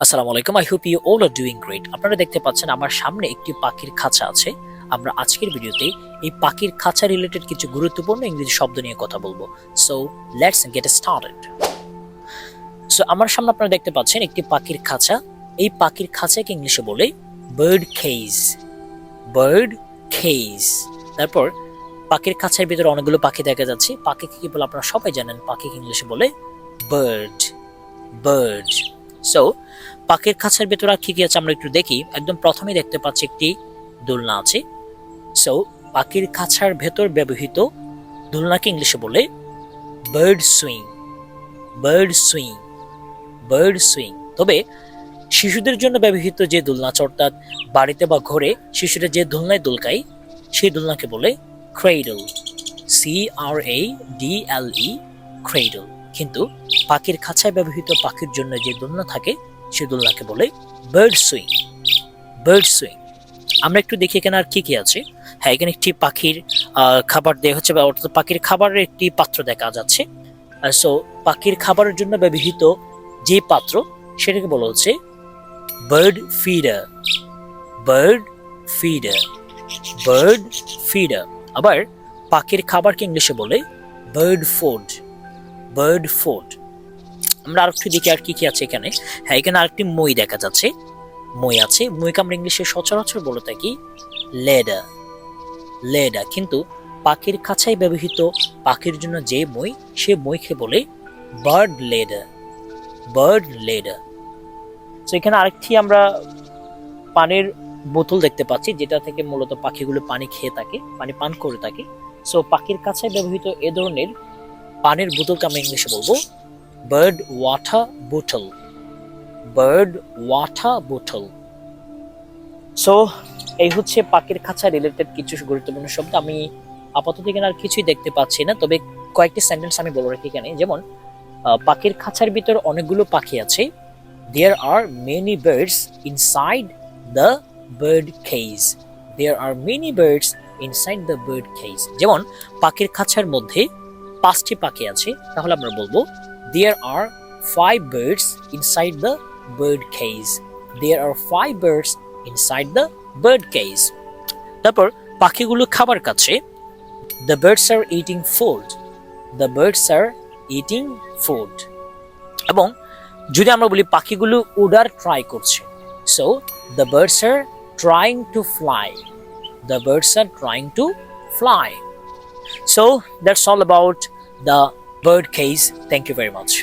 আসসালামু আলাইকুম। I hope you all are doing great. আপনারা দেখতে পাচ্ছেন আমার সামনে একটি পাখির খাঁচা আছে। আমরা আজকের ভিডিওতে এই পাখির খাঁচা রিলেটেড কিছু গুরুত্বপূর্ণ ইংরেজি শব্দ নিয়ে কথা বলবো। So let's get started. So আমার সামনে আপনারা দেখতে পাচ্ছেন একটি পাখির খাঁচা। এই পাখির খাঁচাকে ইংলিশে বলে বার্ড কেজ। Bird cage. তারপর পাখির খাঁচার ভিতরে অনেকগুলো পাখি দেখা যাচ্ছে। পাখিকে কি বলে আপনারা সবাই জানেন। পাখিকে ইংলিশে বলে বার্ড। বার্ড। সো পাখির খাঁচার ভেতরে কি কি আছে আমরা একটু দেখি। একদম প্রথমেই দেখতে পাচ্ছি একটি দোলনা আছে। সো পাখির খাঁচার ভেতর ব্যবহৃত দোলনাকে ইংলিশে বলে bird swing. Bird swing. Bird swing. তবে শিশুদের জন্য ব্যবহৃত যে দোলনা, অর্থাৎ বাড়িতে বা ঘরে শিশুরা যে দোলনায় দোলকায় সেই দোলনাকে বলে ক্রেডল। CRADLE cradle. কিন্তু পাখির খাঁচায় ব্যবহৃত পাখির জন্য যে দোলনা থাকে সেই দোলনাকে বলে বার্ড সুইং। Bird swing. আমরা একটু দেখি এখানে আর কি কি আছে। হ্যাঁ, এখানে একটি পাখির খাবার দেওয়া হচ্ছে, বা অর্থাৎ পাখির খাবারের একটি পাত্র দেখা যাচ্ছে। সো পাখির খাবারের জন্য ব্যবহৃত যে পাত্র সেটাকে বলা হচ্ছে bird feeder. Bird feeder. Bird feeder. আবার পাখির খাবারকে ইংলিশে বলে বার্ড ফুড। Bird food. আমরা আরেকটু দেখি আর কি কি আছে এখানে। হ্যাঁ, এখানে আরেকটি মই দেখা যাচ্ছে। মই আছে। মইকে আমরা ইংলিশে সচরাচর বলে থাকি লেডার। লেডার। কিন্তু পাখির খাঁচায় ব্যবহৃত পাখির জন্য যে মই, সে মইকে বলে বার্ড লেডার। Bird ladder. তো এখানে আরেকটি আমরা পানির বোতল দেখতে পাচ্ছি, যেটা থেকে মূলত পাখিগুলো পানি খেয়ে থাকে, পানি পান করে থাকে। সো পাখির খাঁচায় ব্যবহৃত এ ধরনের পানির বোতলকে আমরা ইংলিশে বলবো বার্ড ওয়াটার বোতল। বার্ড ওয়াটার বোতল। সো এই হচ্ছে পাখির খাঁচা রিলেটেড কিছু গুরুত্বপূর্ণ শব্দ। আমি আপাতত এখানে আর কিছুই দেখতে পাচ্ছি না, তবে কয়েকটি সেন্টেন্স আমি বলে রাখি এখানে। যেমন পাখির খাঁচার ভিতর অনেকগুলো পাখি আছে। There are many birds inside the bird cage. There are many birds inside the bird cage. যেমন পাখির খাঁচার মধ্যে 5টি পাখি আছে, তাহলে আমরা বলবো There are 5 birds inside the bird cage. There are 5 birds inside the bird cage. তারপর পাখিগুলো খাবার খাচ্ছে। The birds are eating food. The birds are eating food. এবং যদি আমরা বলি পাখিগুলো উড়ার ট্রাই করছে, so the birds are trying to fly. The birds are trying to fly. So that's all about the bird cage. Thank you very much.